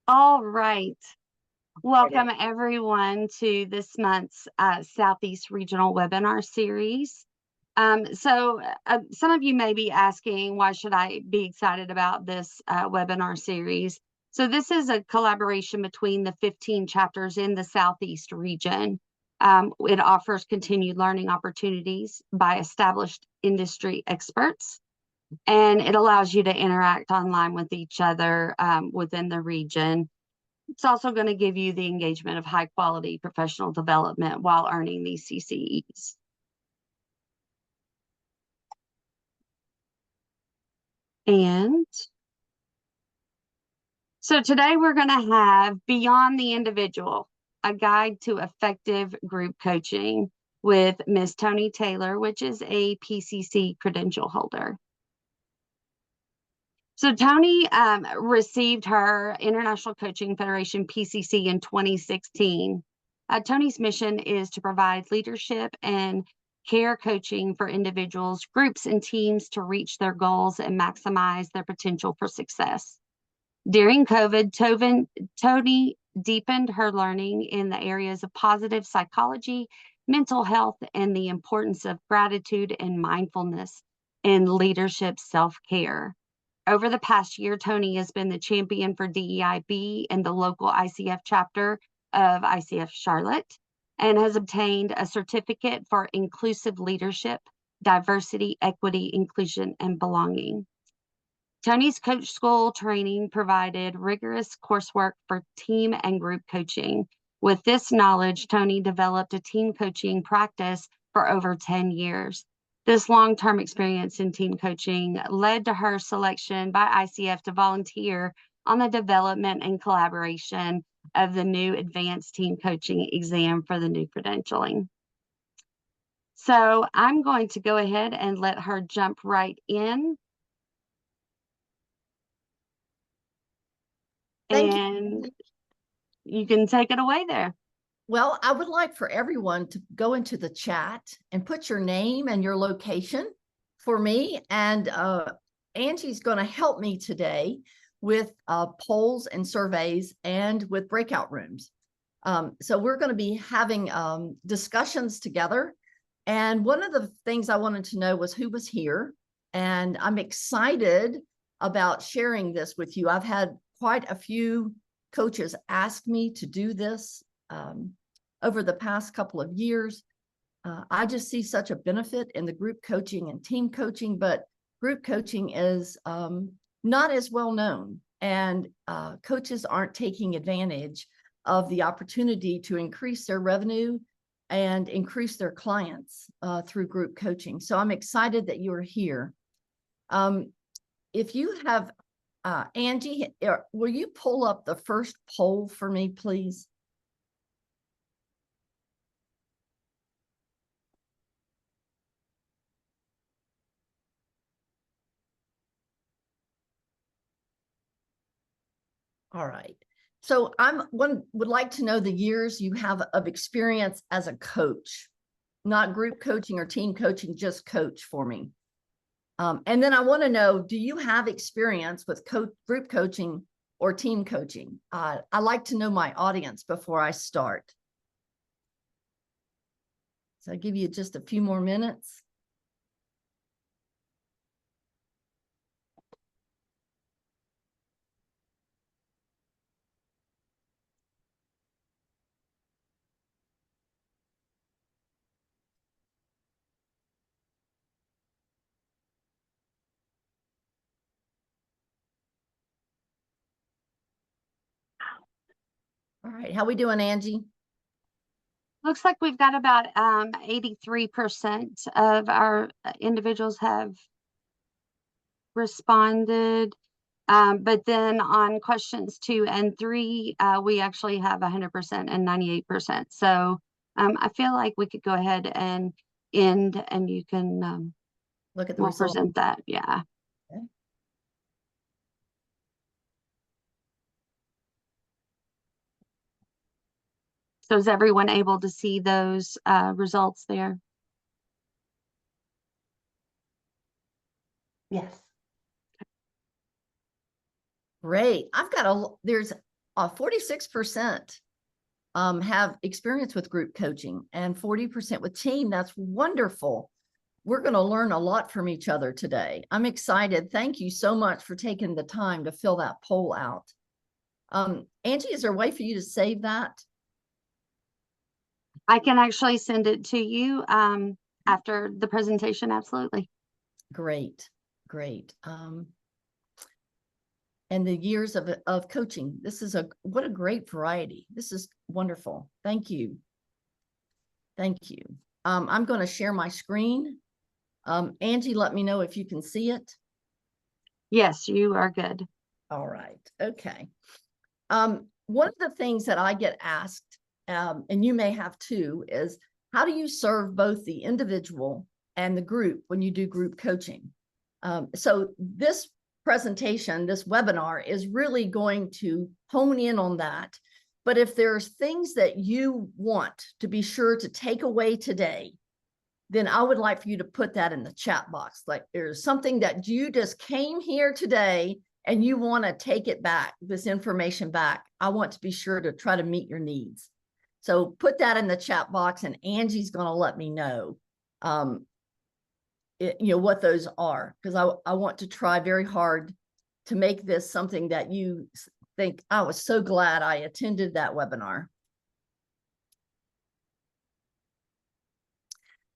All right. Welcome everyone to this month's Southeast Regional Webinar Series. Some of you may be asking, why should I be excited about this webinar series? So this is a collaboration between the 15 chapters in the Southeast region. It offers continued learning opportunities by established industry experts, and it allows you to interact online with each other within the region. It's also going to give you the engagement of high quality professional development while earning these CCEs. And so today we're going to have Beyond the Individual, a guide to effective group coaching with Ms. Toni Taylor, which is a PCC credential holder. So Toni received her International Coaching Federation PCC in 2016. Toni's mission is to provide leadership and care coaching for individuals, groups, and teams to reach their goals and maximize their potential for success. During COVID, Toni deepened her learning in the areas of positive psychology, mental health, and the importance of gratitude and mindfulness in leadership self-care. Over the past year, Toni has been the champion for DEIB in the local ICF chapter of ICF Charlotte and has obtained a certificate for inclusive leadership, diversity, equity, inclusion, and belonging. Toni's coach school training provided rigorous coursework for team and group coaching. With this knowledge, Toni developed a team coaching practice for over 10 years. This long-term experience in team coaching led to her selection by ICF to volunteer on the development and collaboration of the new advanced team coaching exam for the new credentialing. So I'm going to go ahead and let her jump right in. And you can take it away there. Well, I would like for everyone to go into the chat and put your name and your location for me. And Angie's going to help me today with polls and surveys and with breakout rooms. So we're going to be having discussions together. And one of the things I wanted to know was who was here. And I'm excited about sharing this with you. I've had quite a few coaches ask me to do this over the past couple of years. I just see such a benefit in the group coaching and team coaching, but group coaching is not as well known, and coaches aren't taking advantage of the opportunity to increase their revenue and increase their clients through group coaching. So I'm excited that you're here. If you have Angie, will you pull up the first poll for me, please? All right. So would like to know the years you have of experience as a coach, not group coaching or team coaching, just coach for me. And then I want to know, do you have experience with group coaching or team coaching? I like to know my audience before I start. So I'll give you just a few more minutes. All right, how we doing, Angie? Looks like we've got about 83% of our individuals have responded. But then on questions 2 and 3, we actually have 100% and 98%. So I feel like we could go ahead and end, and you can look at the result. Present that. Yeah. Okay. So is everyone able to see those results there? Yes. Great. There's 46% have experience with group coaching and 40% with team. That's wonderful. We're going to learn a lot from each other today. I'm excited. Thank you so much for taking the time to fill that poll out. Angie, is there a way for you to save that? I can actually send it to you after the presentation. Absolutely. Great, great. And the years of coaching. What a great variety. This is wonderful. Thank you. Thank you. I'm going to share my screen. Angie, let me know if you can see it. Yes, you are good. All right. Okay. One of the things that I get asked, and you may have too, is how do you serve both the individual and the group when you do group coaching? So this presentation, this webinar is really going to hone in on that. But if there's things that you want to be sure to take away today, then I would like for you to put that in the chat box. Like there's something that you just came here today and you want to take it back, this information back. I want to be sure to try to meet your needs. So put that in the chat box and Angie's going to let me know, what those are, because I want to try very hard to make this something that you think, I was so glad I attended that webinar.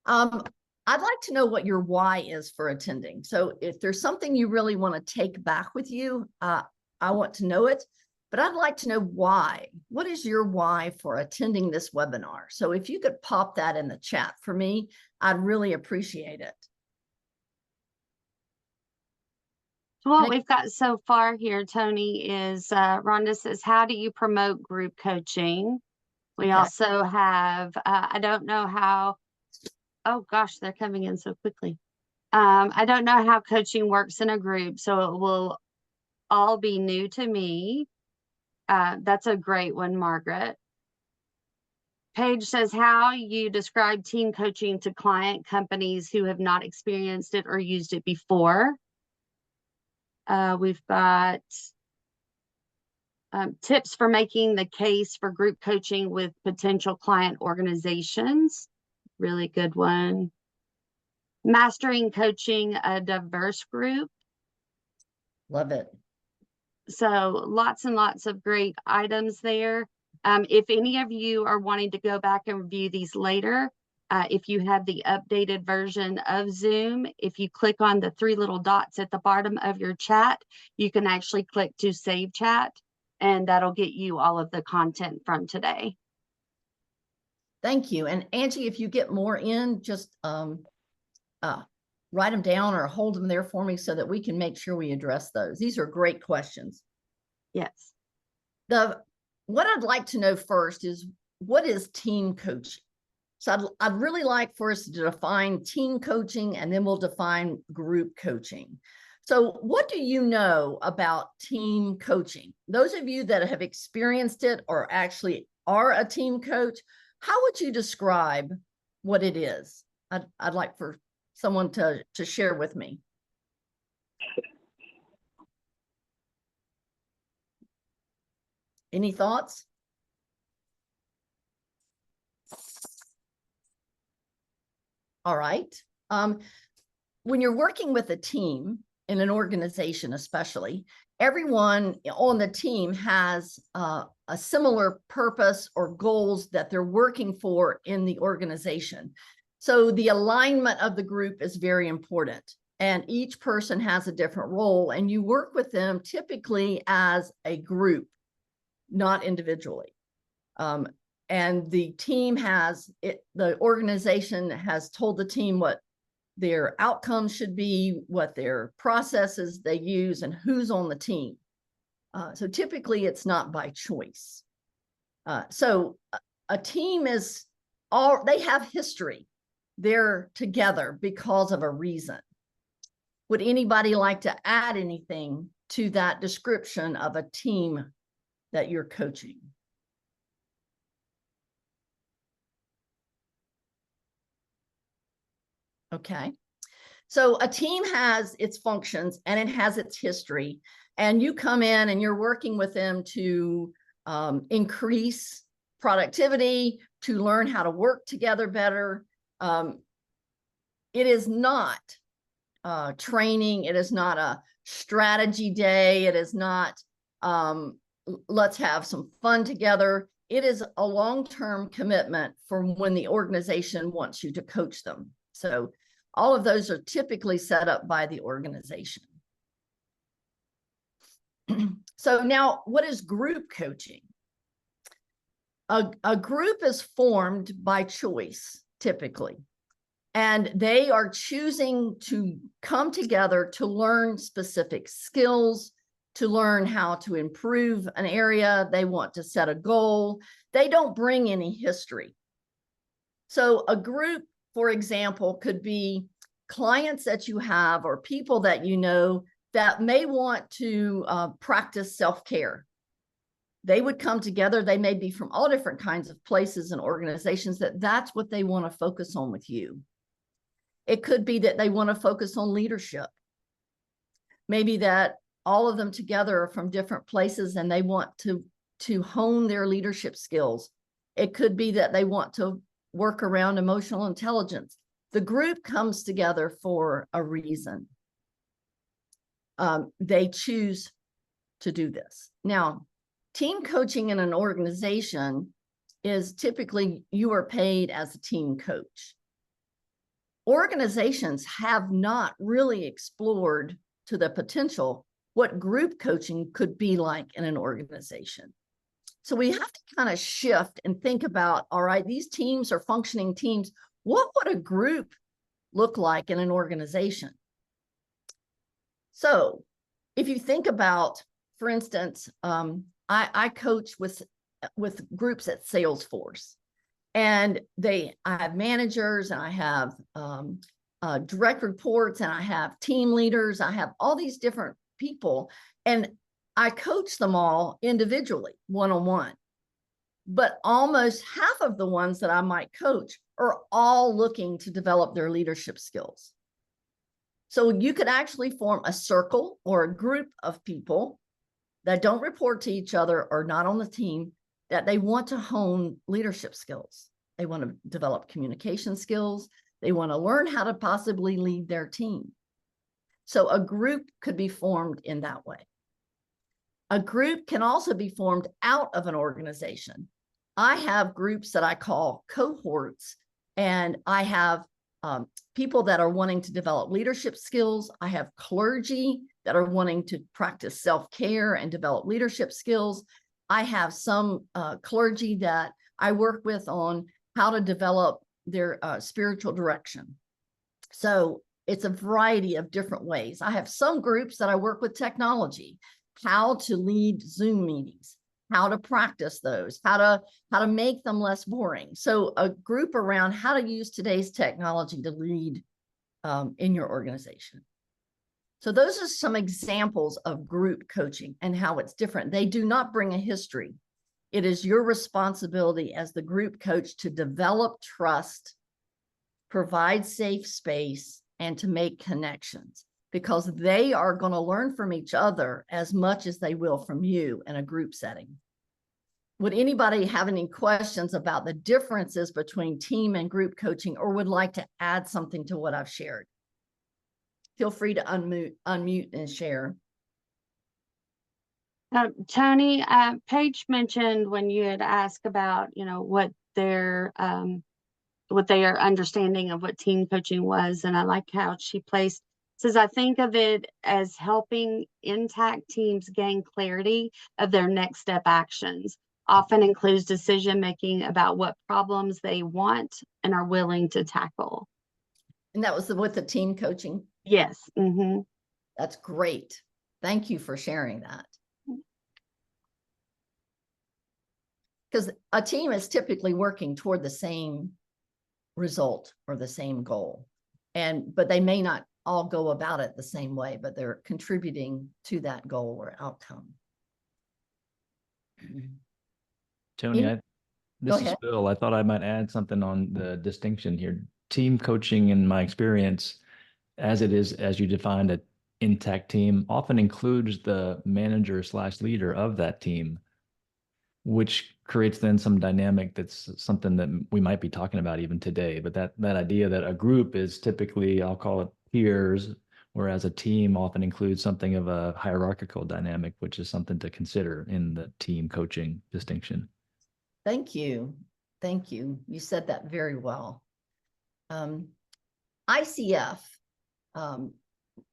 I'd like to know what your why is for attending. So if there's something you really want to take back with you, I want to know it, but I'd like to know why. What is your why for attending this webinar? So if you could pop that in the chat for me, I'd really appreciate it. What we've got so far here, Tony, is Rhonda says, how do you promote group coaching? We also have, I don't know how, oh gosh, they're coming in so quickly. I don't know how coaching works in a group, so it will all be new to me. That's a great one, Margaret. Paige says, how you describe team coaching to client companies who have not experienced it or used it before. We've got tips for making the case for group coaching with potential client organizations. Really good one. Mastering coaching a diverse group. Love it. So lots and lots of great items there. If any of you are wanting to go back and review these later, if you have the updated version of Zoom, if you click on the three little dots at the bottom of your chat, you can actually click to save chat, and that'll get you all of the content from today. Thank you. And Angie, if you get more in, just write them down or hold them there for me so that we can make sure we address those. These are great questions. Yes. What I'd like to know first is, what is team coaching? So I'd really like for us to define team coaching, and then we'll define group coaching. So what do you know about team coaching? Those of you that have experienced it or actually are a team coach, how would you describe what it is? I'd like for someone to share with me. Any thoughts? All right. When you're working with a team in an organization, especially, everyone on the team has a similar purpose or goals that they're working for in the organization. So the alignment of the group is very important, and each person has a different role, and you work with them typically as a group, not individually. And the team the organization has told the team what their outcomes should be, what their processes they use, and who's on the team. So typically it's not by choice. So a team they have history. They're together because of a reason. Would anybody like to add anything to that description of a team that you're coaching? Okay. So a team has its functions and it has its history, and you come in and you're working with them to increase productivity, to learn how to work together better. It is not training. It is not a strategy day. It is not let's have some fun together. It is a long-term commitment for when the organization wants you to coach them. So all of those are typically set up by the organization. So now, what is group coaching? A group is formed by choice, typically, and they are choosing to come together to learn specific skills, to learn how to improve an area. They want to set a goal. They don't bring any history. So a group, for example, could be clients that you have or people that you know that may want to practice self-care. They would come together. They may be from all different kinds of places and organizations that's what they want to focus on with you. It could be that they want to focus on leadership. Maybe that all of them together are from different places and they want to hone their leadership skills. It could be that they want to work around emotional intelligence. The group comes together for a reason. They choose to do this. Now, team coaching in an organization is typically you are paid as a team coach. Organizations have not really explored to the potential what group coaching could be like in an organization. So we have to kind of shift and think about, all right, these teams are functioning teams. What would a group look like in an organization? So if you think about, for instance, I coach with groups at Salesforce, and I have managers, and I have direct reports, and I have team leaders. I have all these different people, and I coach them all individually, one-on-one. But almost half of the ones that I might coach are all looking to develop their leadership skills. So you could actually form a circle or a group of people that don't report to each other or not on the team, that they want to hone leadership skills. They want to develop communication skills. They want to learn how to possibly lead their team. So a group could be formed in that way. A group can also be formed out of an organization. I have groups that I call cohorts, and I have people that are wanting to develop leadership skills. I have clergy that are wanting to practice self-care and develop leadership skills. I have some clergy that I work with on how to develop their spiritual direction. So it's a variety of different ways. I have some groups that I work with technology, how to lead Zoom meetings, how to practice those, how to make them less boring. So a group around how to use today's technology to lead in your organization. So those are some examples of group coaching and how it's different. They do not bring a history. It is your responsibility as the group coach to develop trust, provide safe space, and to make connections, because they are going to learn from each other as much as they will from you in a group setting. Would anybody have any questions about the differences between team and group coaching, or would like to add something to what I've shared? Feel free to unmute and share. Tony, Paige mentioned when you had asked about, what their understanding of what team coaching was, and I like how she says, I think of it as helping intact teams gain clarity of their next step actions, often includes decision making about what problems they want and are willing to tackle. And that was with the team coaching? Yes. Mm-hmm. That's great. Thank you for sharing that. Because a team is typically working toward the same result or the same goal, but they may not all go about it the same way, but they're contributing to that goal or outcome. Tony, this is Phil. I thought I might add something on the distinction here. Team coaching, in my experience, as it is, as you defined, an intact team often includes the manager slash leader of that team, which creates then some dynamic that's something that we might be talking about even today. But that idea that a group is typically, I'll call it peers, whereas a team often includes something of a hierarchical dynamic, which is something to consider in the team coaching distinction. Thank you. Thank you. You said that very well. ICF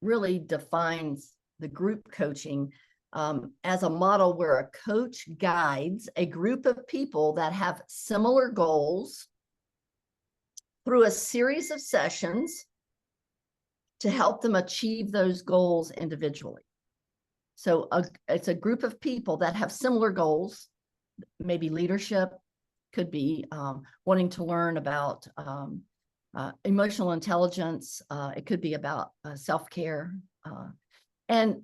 really defines the group coaching as a model where a coach guides a group of people that have similar goals through a series of sessions to help them achieve those goals individually. So it's a group of people that have similar goals, maybe leadership, could be wanting to learn about emotional intelligence. It could be about self-care. And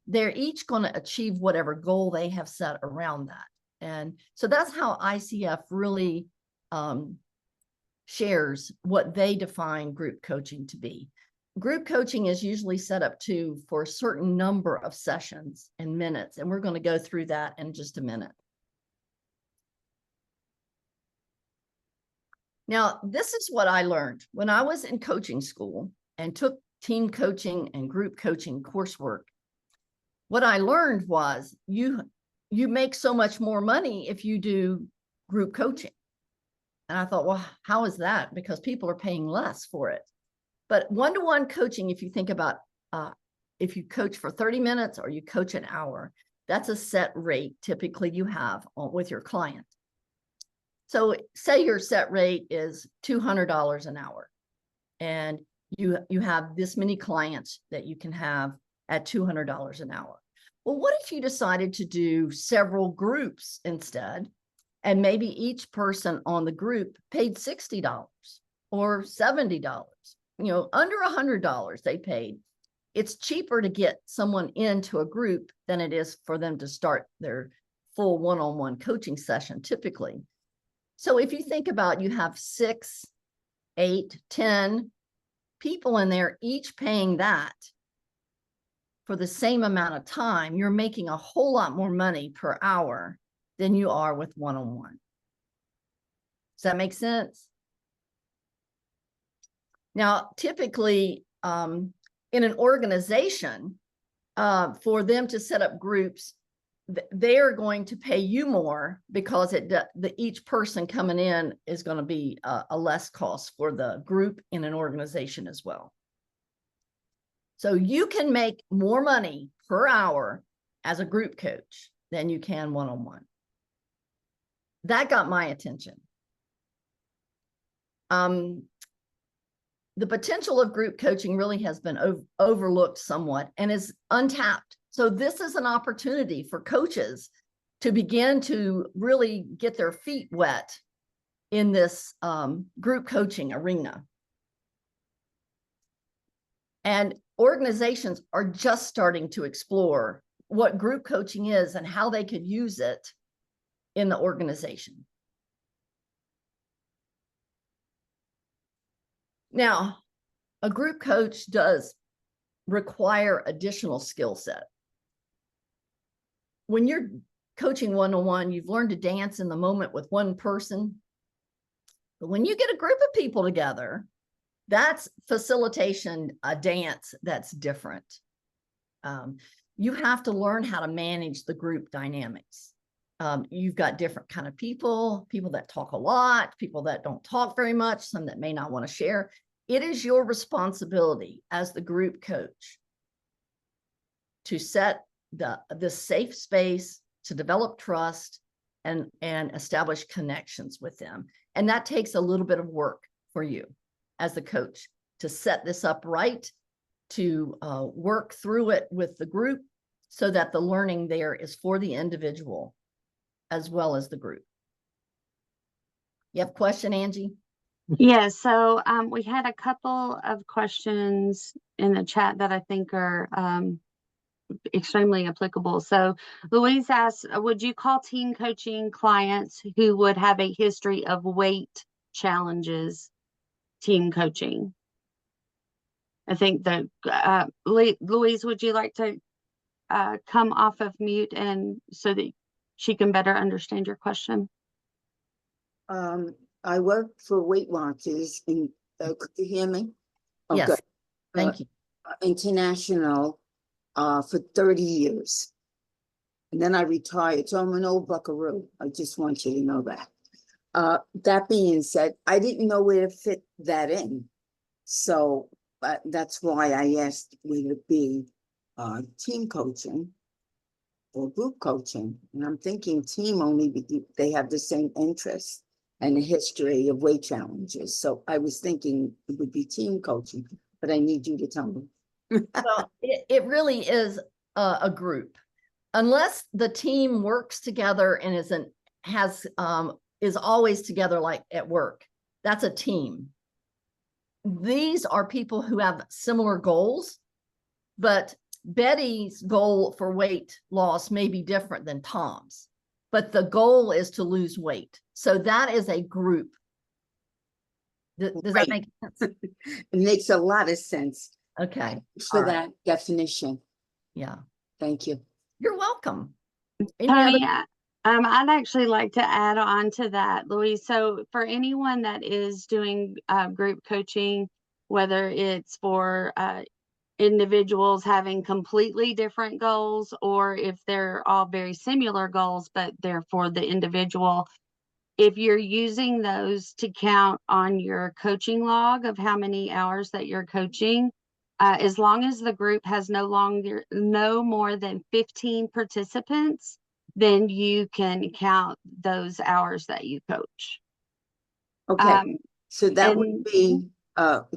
they're each going to achieve whatever goal they have set around that. And so that's how ICF really shares what they define group coaching to be. Group coaching is usually set up for a certain number of sessions and minutes, and we're going to go through that in just a minute. Now, this is what I learned when I was in coaching school and took team coaching and group coaching coursework. What I learned was you make so much more money if you do group coaching. And I thought, well, how is that? Because people are paying less for it. But one-to-one coaching, if you think about if you coach for 30 minutes or you coach an hour, that's a set rate typically you have with your client. So say your set rate is $200 an hour, and you have this many clients that you can have at $200 an hour. Well, what if you decided to do several groups instead, and maybe each person on the group paid $60 or $70, under $100 they paid. It's cheaper to get someone into a group than it is for them to start their full one-on-one coaching session typically. So if you think about, you have 6, 8, 10 people in there, each paying that for the same amount of time, you're making a whole lot more money per hour than you are with one-on-one. Does that make sense? Now, typically in an organization, for them to set up groups, they are going to pay you more because each person coming in is going to be a less cost for the group in an organization as well. So you can make more money per hour as a group coach than you can one-on-one. That got my attention. The potential of group coaching really has been overlooked somewhat and is untapped. So this is an opportunity for coaches to begin to really get their feet wet in this group coaching arena. And organizations are just starting to explore what group coaching is and how they could use it in the organization. Now, a group coach does require additional skill set. When you're coaching one-on-one, you've learned to dance in the moment with one person. But when you get a group of people together, that's facilitation, a dance that's different. You have to learn how to manage the group dynamics. You've got different kind of people that talk a lot, people that don't talk very much, some that may not want to share. It is your responsibility as the group coach to set the safe space, to develop trust and establish connections with them. And that takes a little bit of work for you as the coach to set this up right, to work through it with the group so that the learning there is for the individual as well as the group. You have a question, Angie? Yeah, so we had a couple of questions in the chat that I think are extremely applicable. So Louise asks, would you call team coaching clients who would have a history of weight challenges team coaching? I think that Louise, would you like to come off of mute and so that she can better understand your question? I work for Weight Watchers in, could you hear me? Oh, Yes, good. thank you. International, for 30 years. And then I retired, so I'm an old buckaroo. I just want you to know that. That being said, I didn't know where to fit that in. So that's why I asked would it be team coaching or group coaching. And I'm thinking team only because they have the same interests and a history of weight challenges. So I was thinking it would be team coaching, but I need you to tell me. Well, it really is a group. Unless the team works together and is always together, like at work, that's a team. These are people who have similar goals, but Betty's goal for weight loss may be different than Tom's, but the goal is to lose weight. So that is a group. Does that make sense? It makes a lot of sense. Okay. For that definition. Yeah. Thank you. You're welcome. Tony, I'd actually like to add on to that, Louise. So for anyone that is doing group coaching, whether it's for individuals having completely different goals, or if they're all very similar goals, but they're for the individual, if you're using those to count on your coaching log of how many hours that you're coaching, as long as the group has no more than 15 participants, then you can count those hours that you coach. Okay, so that would and- be,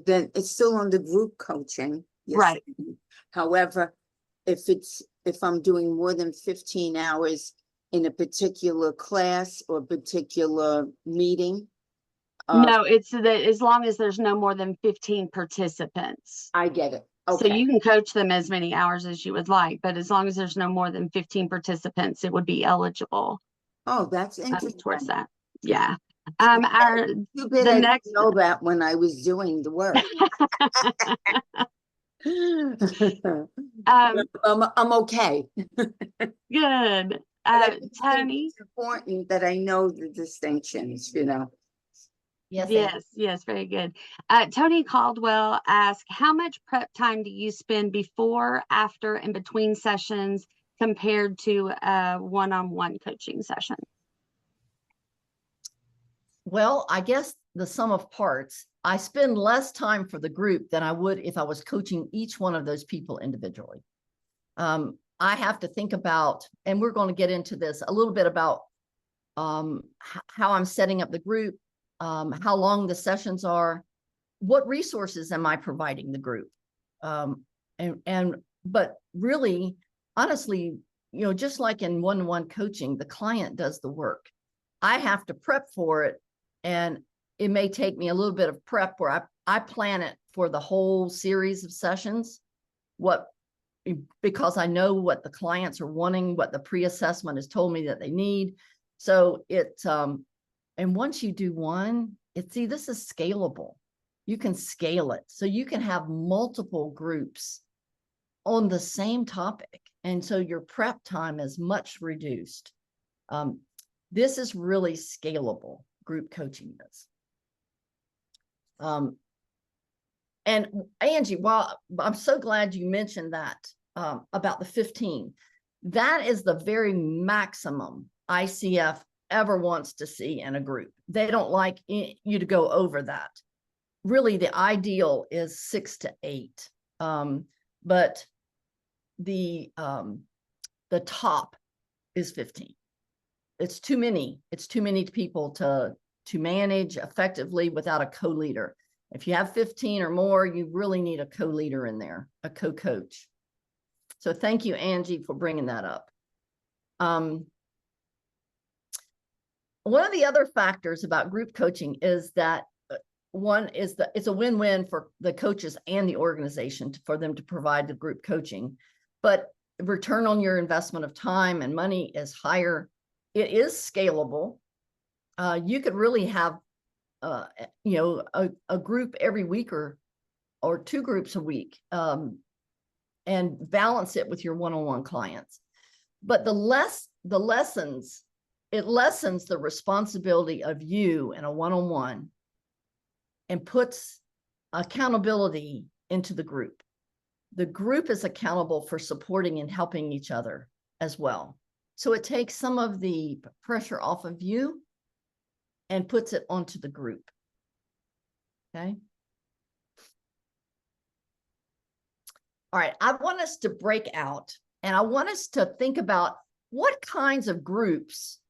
then it's still under group coaching. Yes. Right. However, if I'm doing more than 15 hours in a particular class or particular meeting, No, it's that as long as there's no more than 15 participants. I get it. So Okay. you can coach them as many hours as you would like, but as long as there's no more than 15 participants, it would be eligible Oh, that's interesting. towards that. Yeah. Too bad the I next- didn't know that when I was doing the work. I'm okay. Good. I just think Tony. it's important that I know the distinctions, you know. Yes, very good. Tony Caldwell asked, how much prep time do you spend before, after, and between sessions compared to a one-on-one coaching session? Well, I guess the sum of parts, I spend less time for the group than I would if I was coaching each one of those people individually. I have to think about, and we're going to get into this a little bit about how I'm setting up the group, how long the sessions are, what resources am I providing the group? But really, honestly, just like in one-on-one coaching, the client does the work. I have to prep for it, and it may take me a little bit of prep where I plan it for the whole series of sessions, because I know what the clients are wanting, what the pre-assessment has told me that they need. So and once you do one, this is scalable. You can scale it. So you can have multiple groups on the same topic. And so your prep time is much reduced. This is really scalable, group coaching is. And Angie, while I'm so glad you mentioned that about the 15, that is the very maximum ICF ever wants to see in a group. They don't like you to go over that. Really, the ideal is 6 to 8. But the top is 15. It's too many. It's too many people to manage effectively without a co-leader. If you have 15 or more, you really need a co-leader in there, a co-coach. So thank you, Angie, for bringing that up. One of the other factors about group coaching is that it's a win-win for the coaches and the organization for them to provide the group coaching, but return on your investment of time and money is higher. It is scalable. You could really have, a group every week or or 2 groups a week, and balance it with your one-on-one clients. But it lessens the responsibility of you in a one-on-one and puts accountability into the group. The group is accountable for supporting and helping each other as well. So it takes some of the pressure off of you and puts it onto the group. Okay. All right. I want us to break out, and I want us to think about what kinds of groups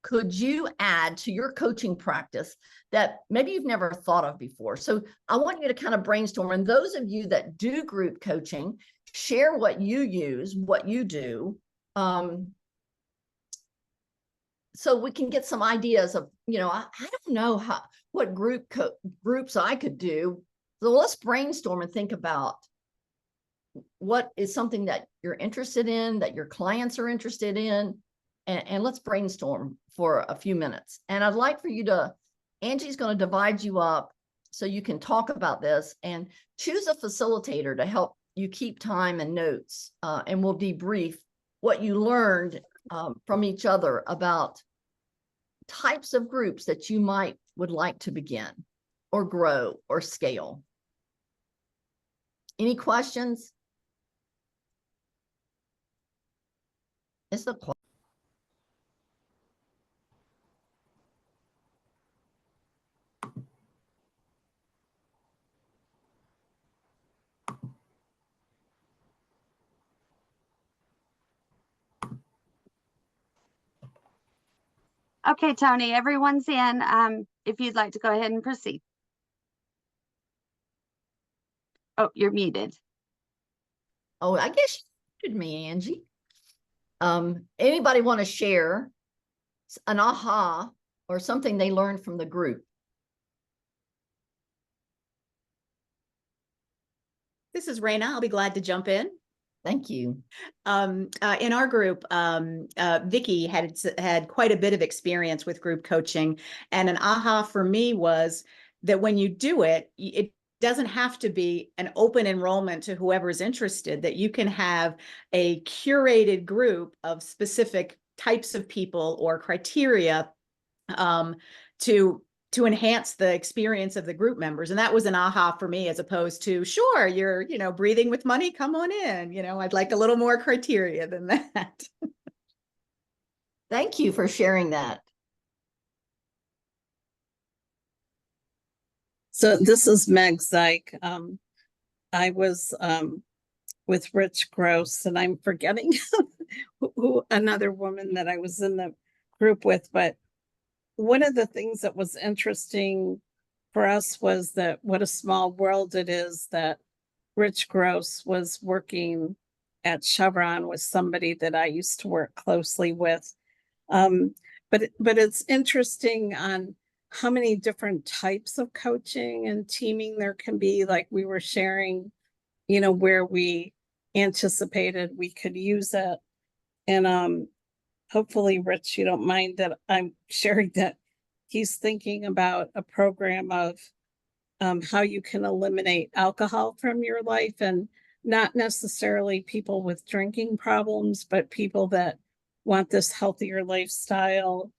could you add to your coaching practice that maybe you've never thought of before. So I want you to kind of brainstorm. And those of you that do group coaching, share what you use, what you do, so we can get some ideas of, I don't know what groups I could do. So let's brainstorm and think about what is something that you're interested in, that your clients are interested in, and let's brainstorm for a few minutes. And I'd like for you to, Angie's going to divide you up so you can talk about this, and choose a facilitator to help you keep time and notes, and we'll debrief what you learned from each other about types of groups that you would like to begin or grow or scale. Any questions? It's the Okay, Tony, everyone's in. If you'd like to go ahead and proceed. Oh, you're muted. Oh, I guess you muted me, Angie. Anybody want to share an aha or something they learned from the group? This is Raina. I'll be glad to jump in. Thank you. In our group, Vicky had quite a bit of experience with group coaching, and an aha for me was that when you do it, it doesn't have to be an open enrollment to whoever's interested, that you can have a curated group of specific types of people or criteria to enhance the experience of the group members. And that was an aha for me, as opposed to, sure, you're, breathing with money, come on in. I'd like a little more criteria than that. Thank you for sharing that. So this is Meg Zyke. I was with Rich Gross, and I'm forgetting who another woman that I was in the group with, but one of the things that was interesting for us was that what a small world it is that Rich Gross was working at Chevron with somebody that I used to work closely with. But it's interesting on how many different types of coaching and teaming there can be. Like we were sharing, where we anticipated we could use it. And hopefully, Rich, you don't mind that I'm sharing that he's thinking about a program of how you can eliminate alcohol from your life, and not necessarily people with drinking problems, but people that want this healthier lifestyle.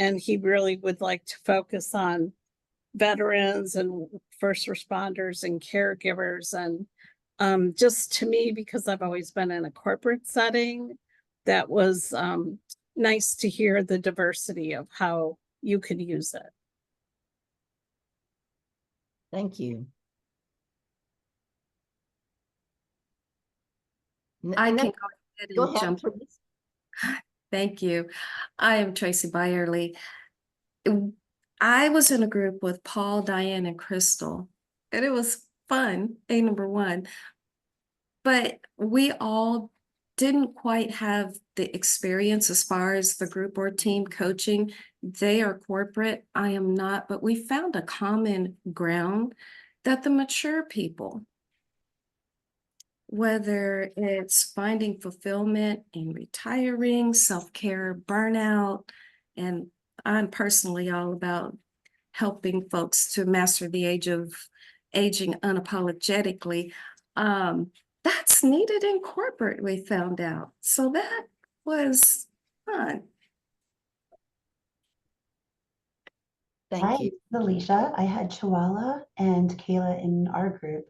And he really would like to focus on veterans and first responders and caregivers. And just to me, because I've always been in a corporate setting, that was nice to hear the diversity of how you could use it. Thank you. I can go ahead Go and ahead, jump. please. Thank you. I am Tracy Byerly. I was in a group with Paul, Diane, and Crystal, and it was fun, number one. But we all didn't quite have the experience as far as the group or team coaching. They are corporate, I am not, but we found a common ground that the mature people, whether it's finding fulfillment in retiring, self-care, burnout, and I'm personally all about helping folks to master the age of aging unapologetically. That's needed in corporate, we found out. So that was fun. Thank Hi, you. this is Alicia. I had Chihuahua and Kayla in our group.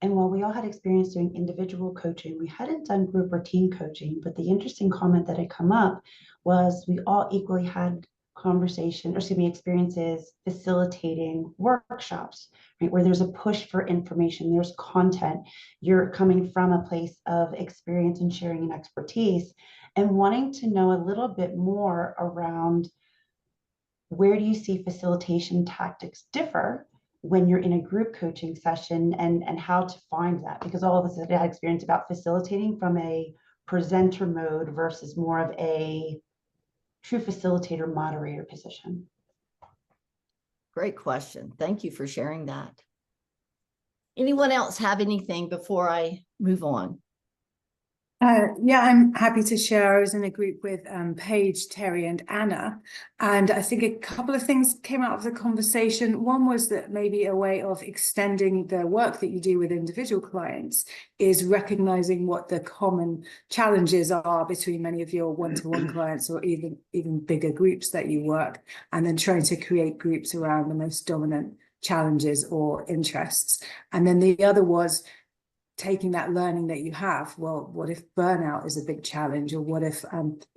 And while we all had experience doing individual coaching, we hadn't done group or team coaching. But the interesting comment that had come up was we all equally had conversation, or excuse me, experiences facilitating workshops, right? Where there's a push for information, there's content. You're coming from a place of experience and sharing an expertise and wanting to know a little bit more around where do you see facilitation tactics differ when you're in a group coaching session, and how to find that? Because all of us have had experience about facilitating from a presenter mode versus more of a true facilitator moderator position. Great question. Thank you for sharing that. Anyone else have anything before I move on? Yeah, I'm happy to share. I was in a group with Paige, Terry, and Anna, and I think a couple of things came out of the conversation. One was that maybe a way of extending the work that you do with individual clients is recognizing what the common challenges are between many of your one-to-one clients, or even bigger groups that you work, and then trying to create groups around the most dominant challenges or interests. And then the other was taking that learning that you have. Well, what if burnout is a big challenge, or what if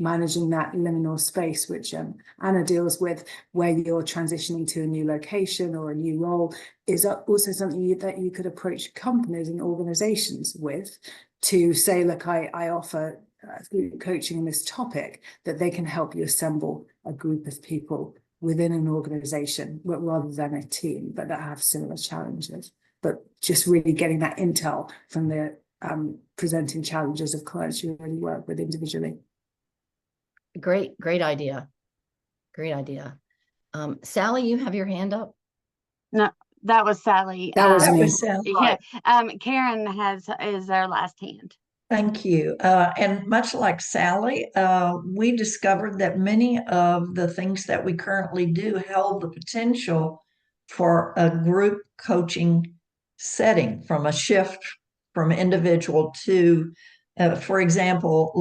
managing that liminal space, which Anna deals with, where you're transitioning to a new location or a new role, is also something that you could approach companies and organizations with, to say, look, I offer group coaching in this topic, that they can help you assemble a group of people within an organization, rather than a team, but that have similar challenges. But just really getting that intel from the presenting challenges of clients you really work with individually. Great idea. Great idea. Sally, you have your hand up. No, that was Sally. That was That me. was Sally. Yeah. Karen is their last hand. Thank you. And much like Sally, we discovered that many of the things that we currently do held the potential for a group coaching setting, from a shift from individual to, for example,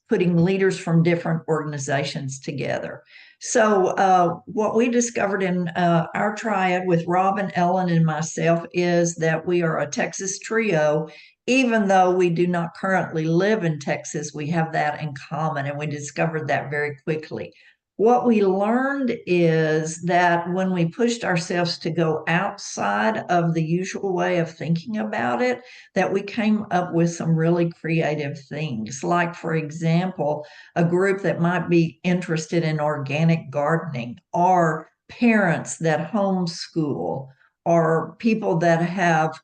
putting leaders from different organizations together. So what we discovered in our triad with Robin, Ellen, and myself is that we are a Texas trio. Even though we do not currently live in Texas, we have that in common, and we discovered that very quickly. What we learned is that when we pushed ourselves to go outside of the usual way of thinking about it, that we came up with some really creative things. Like, for example, a group that might be interested in organic gardening, or parents that homeschool, or people that have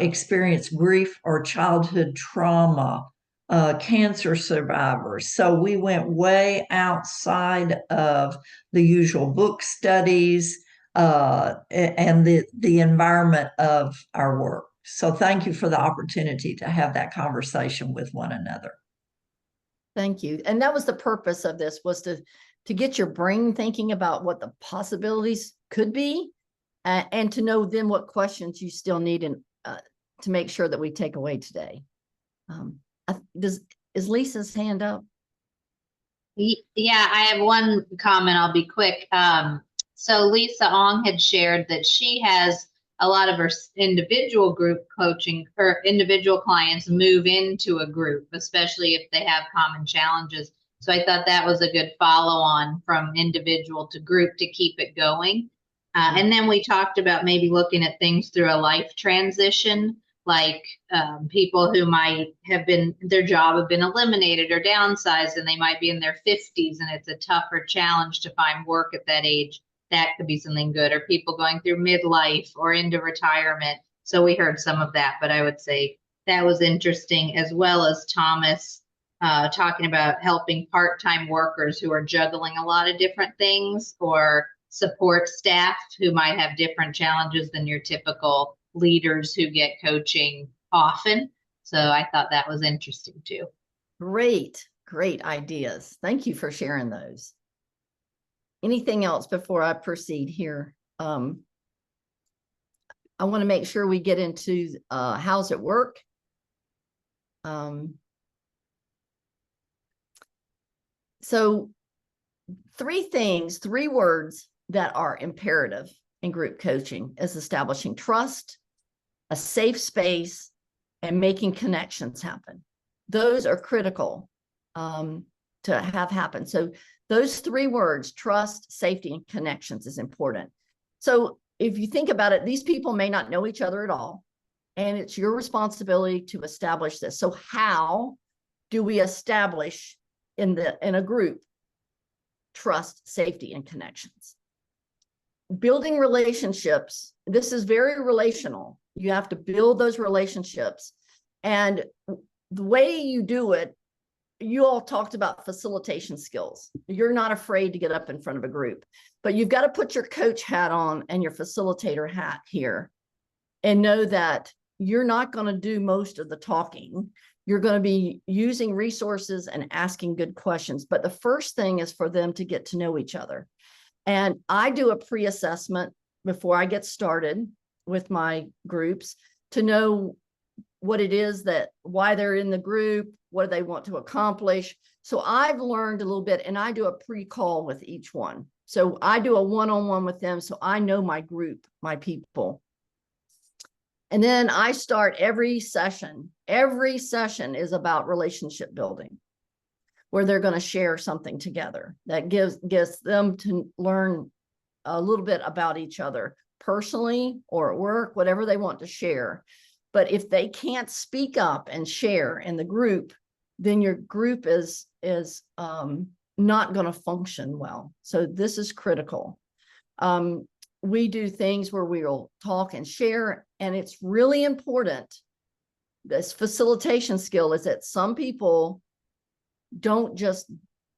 experienced grief or childhood trauma, cancer survivors. So we went way outside of the usual book studies and the environment of our work. So thank you for the opportunity to have that conversation with one another. Thank you. And that was the purpose of this, was to get your brain thinking about what the possibilities could be, and to know then what questions you still need to make sure that we take away today. Is Lisa's hand up? Yeah, I have one comment. I'll be quick. So Lisa Ong had shared that she has a lot of her individual group coaching, her individual clients move into a group, especially if they have common challenges. So I thought that was a good follow on from individual to group to keep it going. And then we talked about maybe looking at things through a life transition, like people who might have their job have been eliminated or downsized, and they might be in their 50s and it's a tougher challenge to find work at that age. That could be something good. Or people going through midlife or into retirement. So we heard some of that, but I would say that was interesting, as well as Thomas talking about helping part-time workers who are juggling a lot of different things, or support staff who might have different challenges than your typical leaders who get coaching often. So I thought that was interesting too. Great ideas. Thank you for sharing those. Anything else before I proceed here? I want to make sure we get into how's it work. So three words that are imperative in group coaching is establishing trust, a safe space, and making connections happen. Those are critical to have happen. So those three words, trust, safety, and connections, is important. So if you think about it, these people may not know each other at all, and it's your responsibility to establish this. So how do we establish in a group trust, safety, and connections? Building relationships. This is very relational. You have to build those relationships. And the way you do it, you all talked about facilitation skills. You're not afraid to get up in front of a group, but you've got to put your coach hat on and your facilitator hat here and know that you're not going to do most of the talking. You're going to be using resources and asking good questions. But the first thing is for them to get to know each other. And I do a pre-assessment before I get started with my groups to know what it is why they're in the group, what do they want to accomplish. So I've learned a little bit, and I do a pre-call with each one. So I do a one-on-one with them, so I know my group, my people. And then I start every session. Every session is about relationship building, where they're going to share something together that gives them to learn a little bit about each other personally or at work, whatever they want to share. But if they can't speak up and share in the group, then your group is not going to function well. So this is critical. We do things where we'll talk and share, and it's really important. This facilitation skill is that some people don't just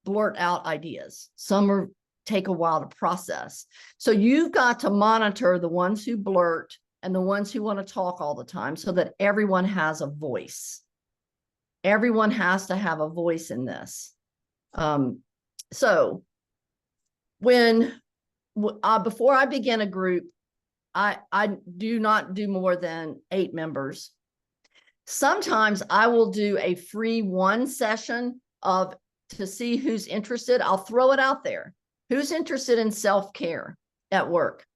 blurt out ideas. Some take a while to process. So you've got to monitor the ones who blurt and the ones who want to talk all the time so that everyone has a voice. Everyone has to have a voice in this. So before I begin a group, I do not do more than 8 members. Sometimes I will do a free one session to see who's interested. I'll throw it out there. Who's interested in self-care at work?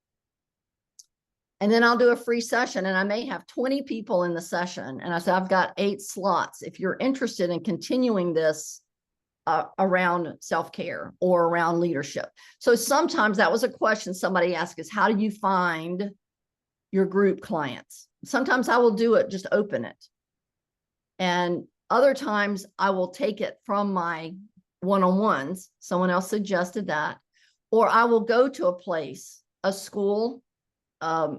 And then I'll do a free session, and I may have 20 people in the session. And I say, I've got 8 slots. If you're interested in continuing this around self-care or around leadership. So sometimes that was a question somebody asked is, how do you find your group clients? Sometimes I will do it, just open it. And other times I will take it from my one-on-ones. Someone else suggested that. Or I will go to a place, a school, a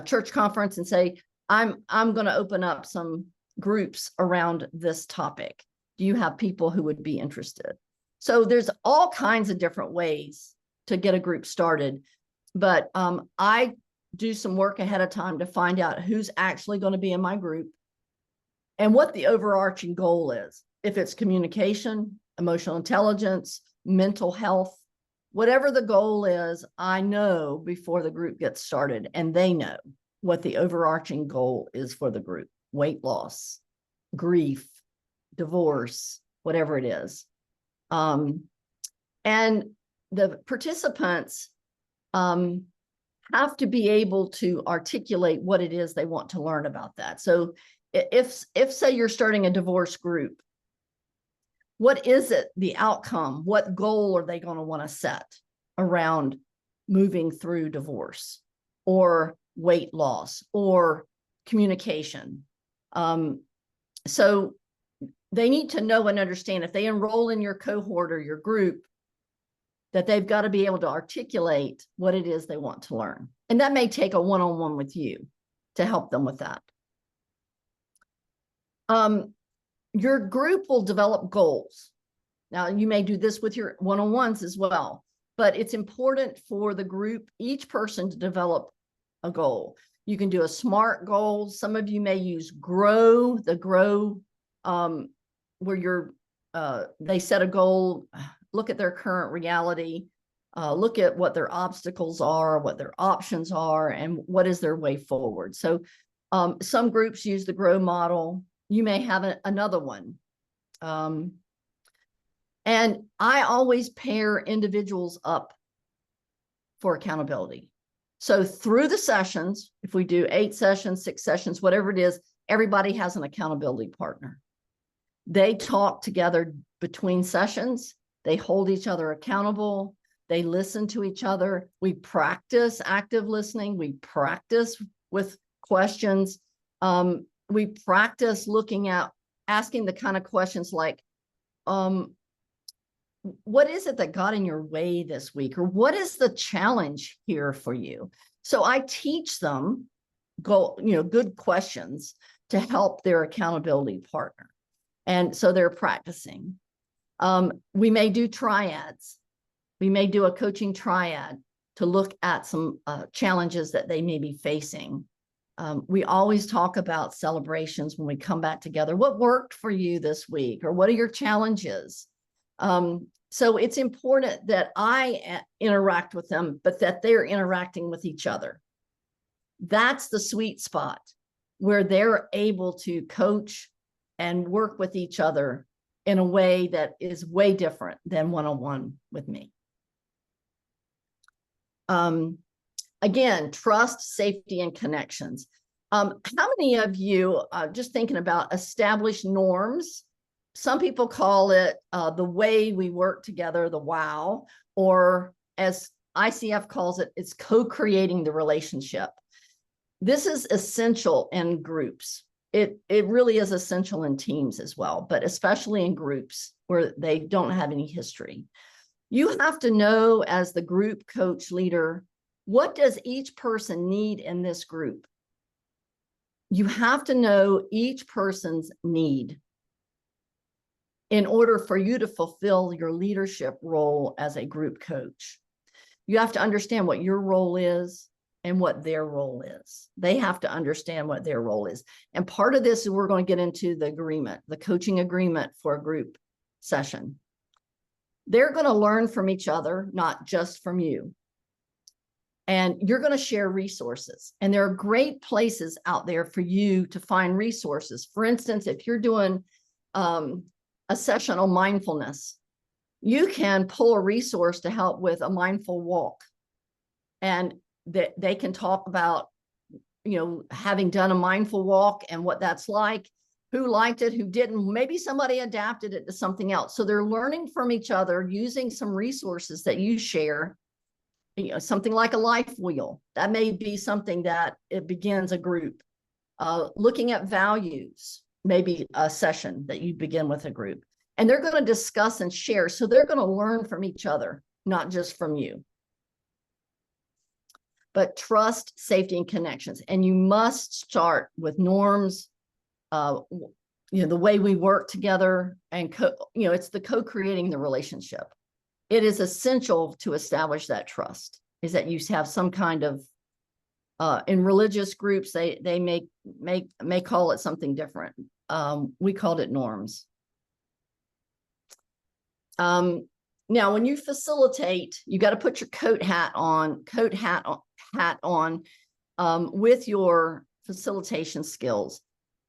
church conference, and say, I'm going to open up some groups around this topic. Do you have people who would be interested? So there's all kinds of different ways to get a group started. But I do some work ahead of time to find out who's actually going to be in my group and what the overarching goal is. If it's communication, emotional intelligence, mental health, whatever the goal is, I know before the group gets started, and they know what the overarching goal is for the group: weight loss, grief, divorce, whatever it is. And the participants have to be able to articulate what it is they want to learn about that. So if say you're starting a divorce group, what is it, the outcome? What goal are they going to want to set around moving through divorce or weight loss or communication? So they need to know and understand, if they enroll in your cohort or your group, that they've got to be able to articulate what it is they want to learn. And that may take a one-on-one with you to help them with that. Your group will develop goals. Now, you may do this with your one-on-ones as well, but it's important for the group, each person, to develop a goal. You can do a SMART goal. Some of you may use GROW, where they set a goal, look at their current reality, look at what their obstacles are, what their options are, and what is their way forward. So some groups use the GROW model. You may have another one. And I always pair individuals up for accountability. So through the sessions, if we do 8 sessions, 6 sessions, whatever it is, everybody has an accountability partner. They talk together between sessions. They hold each other accountable. They listen to each other. We practice active listening. We practice with questions. We practice looking at asking the kind of questions like, what is it that got in your way this week? Or what is the challenge here for you? So I teach them good questions to help their accountability partner. And so they're practicing. We may do triads. We may do a coaching triad to look at some challenges that they may be facing. We always talk about celebrations when we come back together. What worked for you this week? Or what are your challenges? So it's important that I interact with them, but that they're interacting with each other. That's the sweet spot where they're able to coach and work with each other in a way that is way different than one-on-one with me. Again, trust, safety, and connections. How many of you, just thinking about established norms, some people call it the way we work together, the WOW, or as ICF calls it, it's co-creating the relationship. This is essential in groups. It really is essential in teams as well, but especially in groups where they don't have any history. You have to know, as the group coach leader, what does each person need in this group? You have to know each person's need in order for you to fulfill your leadership role as a group coach. You have to understand what your role is and what their role is. They have to understand what their role is. And part of this is we're going to get into the agreement, the coaching agreement for a group session. They're going to learn from each other, not just from you. And you're going to share resources. And there are great places out there for you to find resources. For instance, if you're doing a session on mindfulness, you can pull a resource to help with a mindful walk. And they can talk about, having done a mindful walk and what that's like, who liked it, who didn't. Maybe somebody adapted it to something else. So they're learning from each other using some resources that you share, something like a life wheel. That may be something that it begins a group. Looking at values, maybe a session that you begin with a group. And they're going to discuss and share. So they're going to learn from each other, not just from you. But trust, safety, and connections. And you must start with norms, the way we work together, and it's the co-creating the relationship. It is essential to establish that trust, is that you have some kind of, in religious groups, they may call it something different. We called it norms. Now, when you facilitate, you got to put your coat hat on with your facilitation skills,